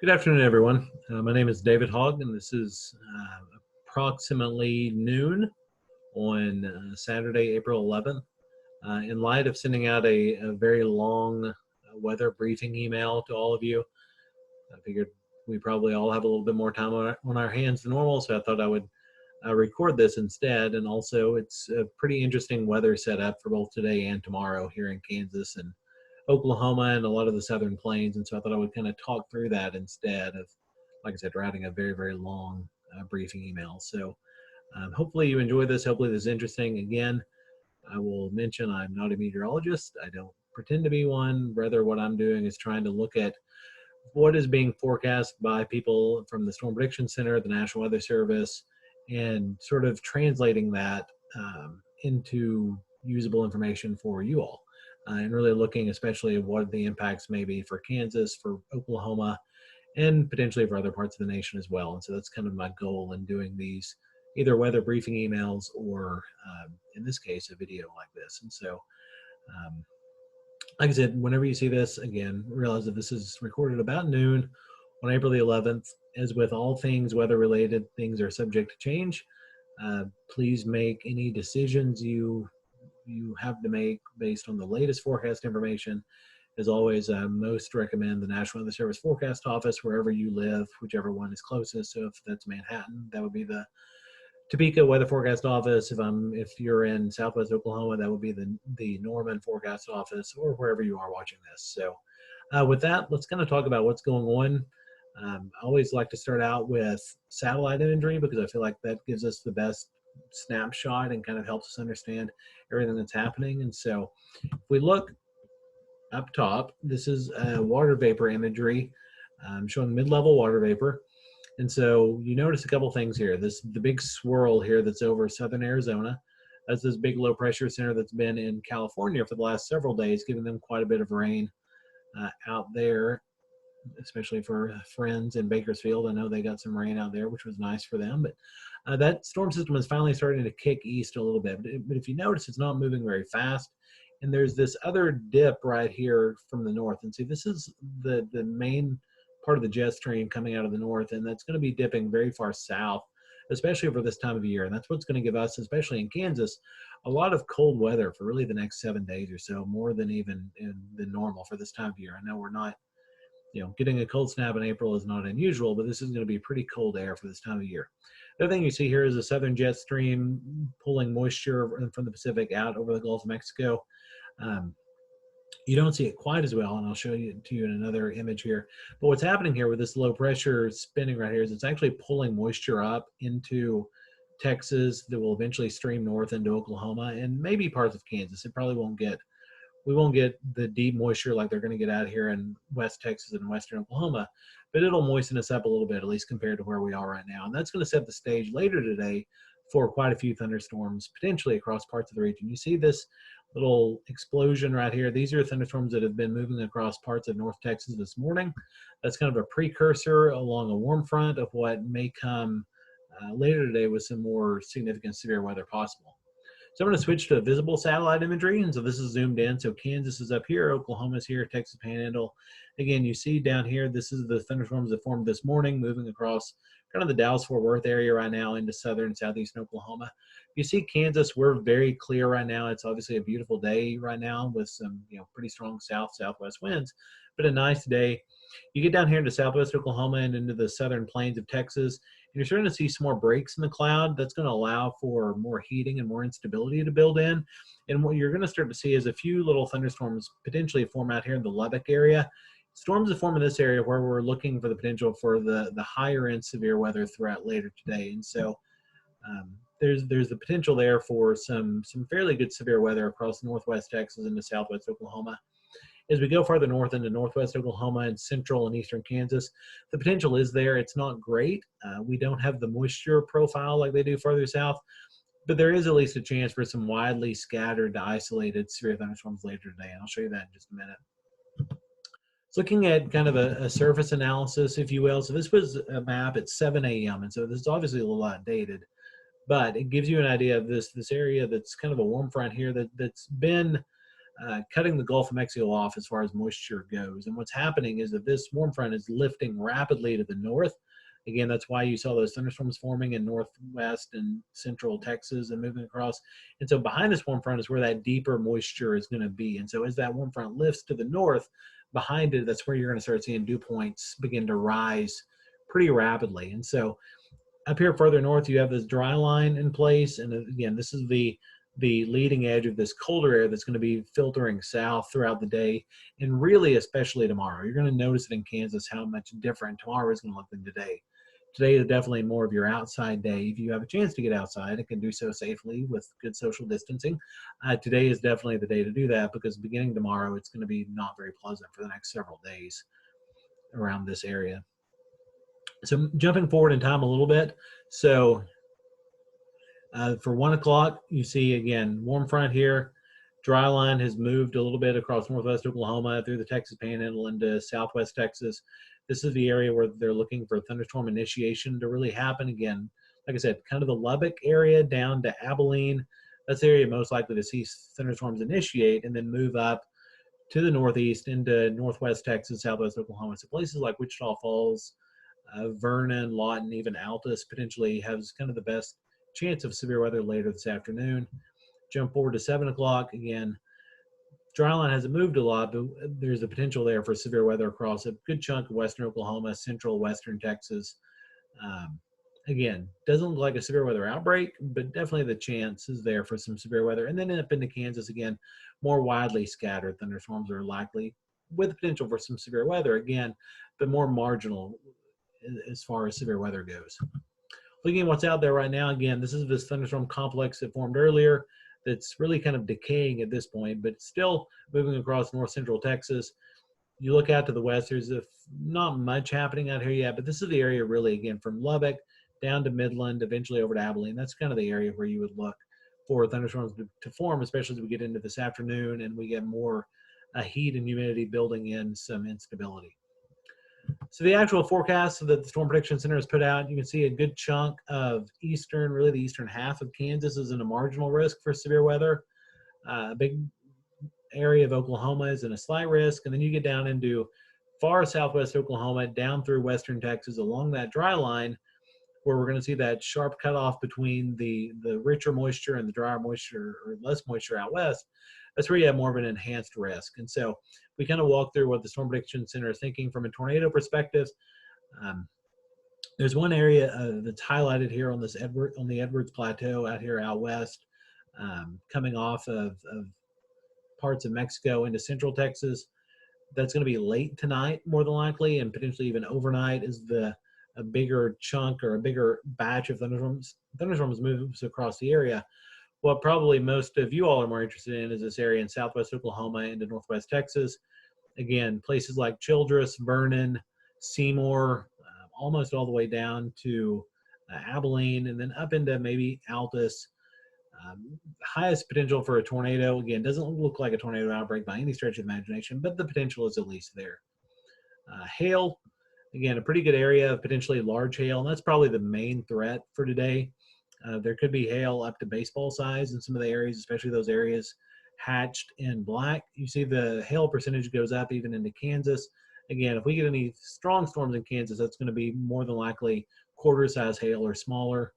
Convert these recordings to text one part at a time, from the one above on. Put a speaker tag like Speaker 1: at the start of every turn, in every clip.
Speaker 1: Good afternoon, everyone. My name is David Hogg, and this is approximately noon on Saturday, April 11th. In light of sending out a very long weather briefing email to all of you, I figured we probably all have a little bit more time on our hands than normal, so I thought I would record this instead. And also, it's a pretty interesting weather setup for both today and tomorrow here in Kansas and Oklahoma and a lot of the southern plains. And so I thought I would kind of talk through that instead of, like I said, writing a very, very long briefing email. So hopefully you enjoy this. Hopefully this is interesting. Again, I will mention I'm not a meteorologist. I don't pretend to be one. Rather, what I'm doing is trying to look at what is being forecast by people from the Storm Prediction Center, the National Weather Service, and sort of translating that into usable information for you all. And really looking especially at what the impacts may be for Kansas, for Oklahoma, and potentially for other parts of the nation as well. And so that's kind of my goal in doing these either weather briefing emails or, in this case, a video like this. And so, like I said, whenever you see this, again, realize that this is recorded about noon on April the 11th. As with all things weather-related, things are subject to change. Please make any decisions you have to make based on the latest forecast information. As always, I most recommend the National Weather Service Forecast Office wherever you live, whichever one is closest. So if that's Manhattan, that would be the Topeka Weather Forecast Office. If you're in Southwest Oklahoma, that would be the Norman Forecast Office, or wherever you are watching this. So with that, let's kind of talk about what's going on. I always like to start out with satellite imagery because I feel like that gives us the best snapshot and kind of helps us understand everything that's happening. And so if we look up top, this is water vapor imagery showing mid-level water vapor. And so you notice a couple things here. The big swirl here that's over southern Arizona. That's this big low pressure center that's been in California for the last several days, giving them quite a bit of rain out there, especially for friends in Bakersfield. I know they got some rain out there, which was nice for them. But that storm system is finally starting to kick east a little bit. But if you notice, it's not moving very fast. And there's this other dip right here from the north. And see, this is the main part of the jet stream coming out of the north, and that's going to be dipping very far south, especially over this time of year. And that's what's going to give us, especially in Kansas, a lot of cold weather for really the next 7 days or so, more than even than normal for this time of year. I know we're not, getting a cold snap in April is not unusual, but this is going to be pretty cold air for this time of year. The other thing you see here is a southern jet stream pulling moisture from the Pacific out over the Gulf of Mexico. You don't see it quite as well, and I'll show you to you in another image here. But what's happening here with this low pressure spinning right here is it's actually pulling moisture up into Texas that will eventually stream north into Oklahoma and maybe parts of Kansas. It probably we won't get the deep moisture like they're going to get out here in West Texas and Western Oklahoma, but it'll moisten us up a little bit, at least compared to where we are right now. And that's going to set the stage later today for quite a few thunderstorms, potentially across parts of the region. You see this little explosion right here. These are thunderstorms that have been moving across parts of North Texas this morning. That's kind of a precursor along a warm front of what may come later today with some more significant severe weather possible. So I'm going to switch to visible satellite imagery. And so this is zoomed in. So Kansas is up here, Oklahoma is here, Texas Panhandle. Again, you see down here, this is the thunderstorms that formed this morning, moving across kind of the Dallas-Fort Worth area right now into southern and southeastern Oklahoma. You see Kansas, we're very clear right now. It's obviously a beautiful day right now with some, pretty strong southwest winds, but a nice day. You get down here into southwest Oklahoma and into the southern plains of Texas, and you're starting to see some more breaks in the cloud. That's going to allow for more heating and more instability to build in. And what you're going to start to see is a few little thunderstorms potentially form out here in the Lubbock area. Storms that form in this area where we're looking for the potential for the higher end severe weather throughout later today. And so there's the potential there for some fairly good severe weather across northwest Texas into southwest Oklahoma. As we go farther north into northwest Oklahoma and central and eastern Kansas, the potential is there. It's not great. We don't have the moisture profile like they do farther south, but there is at least a chance for some widely scattered to isolated severe thunderstorms later today. And I'll show you that in just a minute. So looking at kind of a surface analysis, if you will. So this was a map at 7 a.m. And so this is obviously a little outdated, but it gives you an idea of this area that's kind of a warm front here that's been cutting the Gulf of Mexico off as far as moisture goes. And what's happening is that this warm front is lifting rapidly to the north. Again, that's why you saw those thunderstorms forming in northwest and central Texas and moving across. And so behind this warm front is where that deeper moisture is going to be. And so as that warm front lifts to the north, behind it, that's where you're going to start seeing dew points begin to rise pretty rapidly. And so up here further north, you have this dry line in place. And again, this is the leading edge of this colder air that's going to be filtering south throughout the day, and really especially tomorrow. You're going to notice it in Kansas how much different tomorrow is going to look than today. Today is definitely more of your outside day. If you have a chance to get outside and can do so safely with good social distancing, today is definitely the day to do that, because beginning tomorrow, it's going to be not very pleasant for the next several days around this area. So jumping forward in time a little bit. So for 1 o'clock, you see again, warm front here. Dry line has moved a little bit across northwest Oklahoma through the Texas Panhandle into southwest Texas. This is the area where they're looking for thunderstorm initiation to really happen. Again, like I said, kind of the Lubbock area down to Abilene. That's the area most likely to see thunderstorms initiate and then move up to the northeast into northwest Texas, southwest Oklahoma. So places like Wichita Falls, Vernon, Lawton, even Altus potentially has kind of the best chance of severe weather later this afternoon. Jump forward to 7 o'clock. Again, dry line hasn't moved a lot, but there's a potential there for severe weather across a good chunk of western Oklahoma, central western Texas. Again, doesn't look like a severe weather outbreak, but definitely the chance is there for some severe weather. And then up into Kansas, again, more widely scattered thunderstorms are likely with the potential for some severe weather again, but more marginal as far as severe weather goes. Looking at what's out there right now, again, this is this thunderstorm complex that formed earlier that's really kind of decaying at this point, but still moving across north central Texas. You look out to the west, there's not much happening out here yet, but this is the area really, again, from Lubbock down to Midland, eventually over to Abilene. That's kind of the area where you would look for thunderstorms to form, especially as we get into this afternoon and we get more heat and humidity building in some instability. So the actual forecast that the Storm Prediction Center has put out, you can see a good chunk of eastern, really the eastern half of Kansas is in a marginal risk for severe weather. A big area of Oklahoma is in a slight risk. And then you get down into far southwest Oklahoma, down through western Texas along that dry line, where we're going to see that sharp cutoff between the richer moisture and the drier moisture or less moisture out west. That's where you have more of an enhanced risk. And so we kind of walk through what the Storm Prediction Center is thinking from a tornado perspective. There's one area that's highlighted here on this on the Edwards Plateau out here out west, coming off of parts of Mexico into central Texas. That's going to be late tonight, more than likely, and potentially even overnight as a bigger chunk or a bigger batch of thunderstorms moves across the area. What probably most of you all are more interested in is this area in southwest Oklahoma into northwest Texas. Again, places like Childress, Vernon, Seymour, almost all the way down to Abilene, and then up into maybe Altus. Highest potential for a tornado. Again, doesn't look like a tornado outbreak by any stretch of the imagination, but the potential is at least there. Hail, again, a pretty good area of potentially large hail, and that's probably the main threat for today. There could be hail up to baseball size in some of the areas, especially those areas hatched in black. You see the hail percentage goes up even into Kansas. Again, if we get any strong storms in Kansas, that's going to be more than likely quarter size hail or smaller.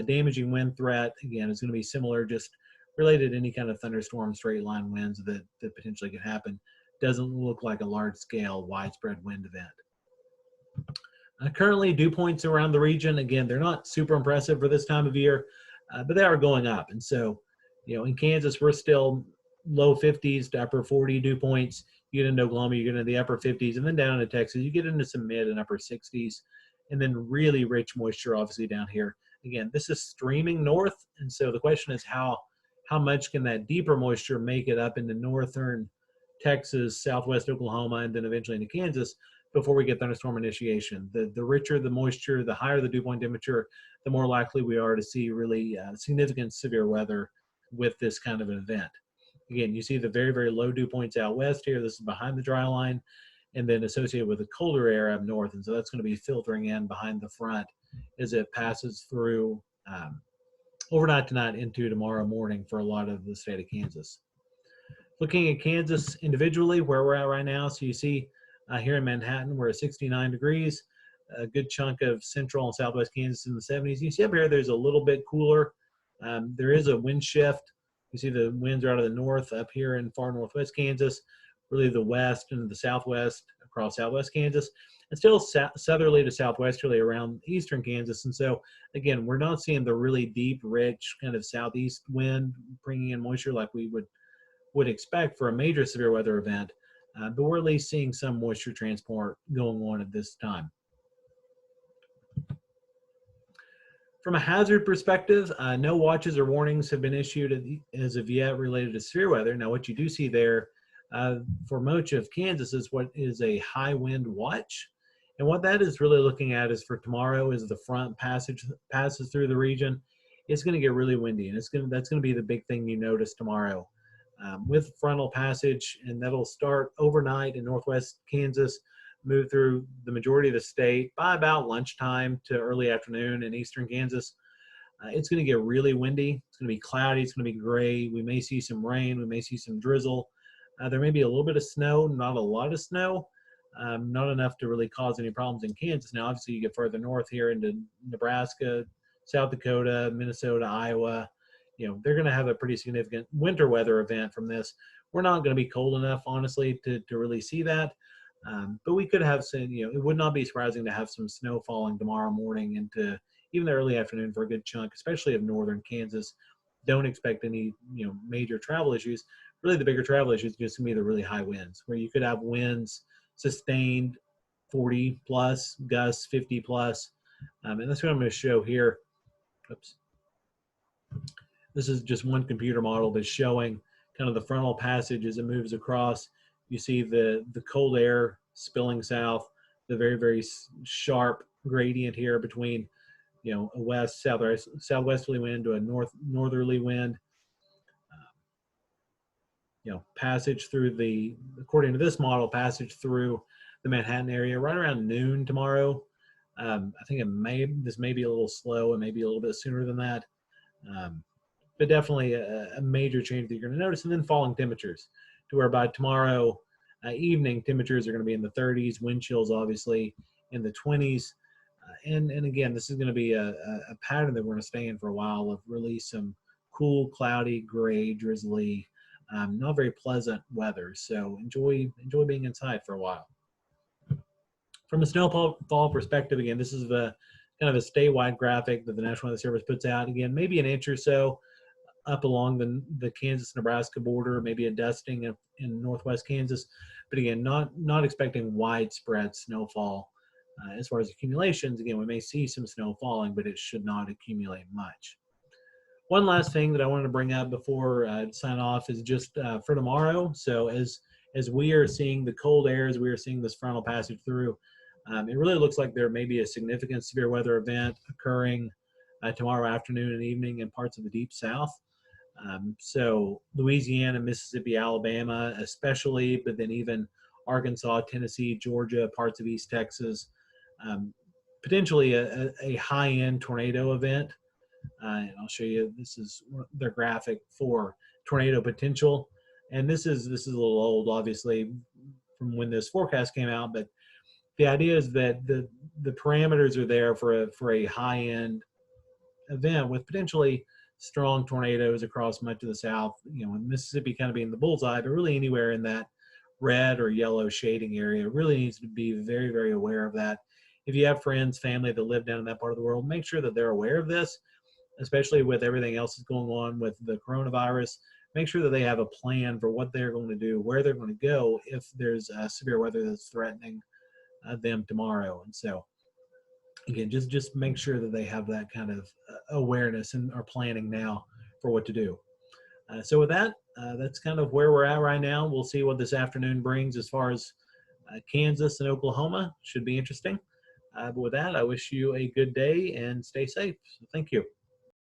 Speaker 1: Damaging wind threat, again, is going to be similar, just related to any kind of thunderstorm, straight line winds that potentially could happen. Doesn't look like a large scale, widespread wind event. Currently, dew points around the region, again, they're not super impressive for this time of year, but they are going up. And so, in Kansas, we're still low 50s to upper 40 dew points. You get into Oklahoma, you get into the upper 50s, and then down into Texas, you get into some mid and upper 60s, and then really rich moisture, obviously, down here. Again, this is streaming north, and so the question is how much can that deeper moisture make it up into northern Texas, southwest Oklahoma, and then eventually into Kansas before we get thunderstorm initiation. The richer the moisture, the higher the dew point temperature, the more likely we are to see really significant severe weather with this kind of an event. Again, you see the very, very low dew points out west here. This is behind the dry line, and then associated with the colder air up north. And so that's going to be filtering in behind the front as it passes through overnight tonight into tomorrow morning for a lot of the state of Kansas. Looking at Kansas individually, where we're at right now, so you see here in Manhattan, we're at 69 degrees. A good chunk of central and southwest Kansas in the 70s. You see up here, there's a little bit cooler. There is a wind shift. You see the winds are out of the north up here in far northwest Kansas, really the west and the southwest across southwest Kansas, and still southerly to southwesterly around eastern Kansas. And so, again, we're not seeing the really deep, rich kind of southeast wind bringing in moisture like we would expect for a major severe weather event, but we're at least seeing some moisture transport going on at this time. From a hazard perspective, no watches or warnings have been issued as of yet related to severe weather. Now, what you do see there for much of Kansas is what is a high wind watch. And what that is really looking at is for tomorrow as the front passes through the region, it's going to get really windy. And that's going to be the big thing you notice tomorrow. With frontal passage, and that'll start overnight in northwest Kansas, move through the majority of the state by about lunchtime to early afternoon in eastern Kansas. It's going to get really windy. It's going to be cloudy. It's going to be gray. We may see some rain. We may see some drizzle. There may be a little bit of snow, not a lot of snow, not enough to really cause any problems in Kansas. Now, obviously, you get further north here into Nebraska, South Dakota, Minnesota, Iowa. They're going to have a pretty significant winter weather event from this. We're not going to be cold enough, honestly, to really see that. But we could have some, it would not be surprising to have some snow falling tomorrow morning into even the early afternoon for a good chunk, especially of northern Kansas. Don't expect any, major travel issues. Really, the bigger travel issue is just going to be the really high winds, where you could have winds sustained 40 plus, gusts 50 plus. And that's what I'm going to show here. Oops. This is just one computer model that's showing kind of the frontal passage as it moves across. You see the cold air spilling south, the very, very sharp gradient here between, a west, southwesterly wind to a northerly wind. Passage through according to this model, passage through the Manhattan area right around noon tomorrow. I think this may be a little slow and maybe a little bit sooner than that. But definitely a major change that you're going to notice. And then falling temperatures to where by tomorrow evening, temperatures are going to be in the 30s, wind chills obviously in the 20s. And again, this is going to be a pattern that we're going to stay in for a while of really some cool, cloudy, gray, drizzly, not very pleasant weather. So enjoy being inside for a while. From a snowfall perspective, again, this is the kind of a statewide graphic that the National Weather Service puts out. Again, maybe an inch or so up along the Kansas-Nebraska border, maybe a dusting in northwest Kansas. But again, not expecting widespread snowfall. As far as accumulations, again, we may see some snow falling, but it should not accumulate much. One last thing that I wanted to bring up before I sign off is just for tomorrow. So as we are seeing the cold air, as we are seeing this frontal passage through, it really looks like there may be a significant severe weather event occurring tomorrow afternoon and evening in parts of the deep south. So Louisiana, Mississippi, Alabama especially, but then even Arkansas, Tennessee, Georgia, parts of East Texas, potentially a high-end tornado event. And I'll show you, this is their graphic for tornado potential. And this is a little old, obviously, from when this forecast came out, but the idea is that the parameters are there for a high-end event with potentially strong tornadoes across much of the South, Mississippi kind of being the bullseye, but really anywhere in that red or yellow shading area really needs to be very, very aware of that. If you have friends, family that live down in that part of the world, make sure that they're aware of this, especially with everything else that's going on with the coronavirus. Make sure that they have a plan for what they're going to do, where they're going to go if there's severe weather that's threatening them tomorrow. And so, again, just make sure that they have that kind of awareness and are planning now for what to do. So with that, that's kind of where we're at right now. We'll see what this afternoon brings as far as Kansas and Oklahoma. Should be interesting. But with that, I wish you a good day and stay safe. So thank you.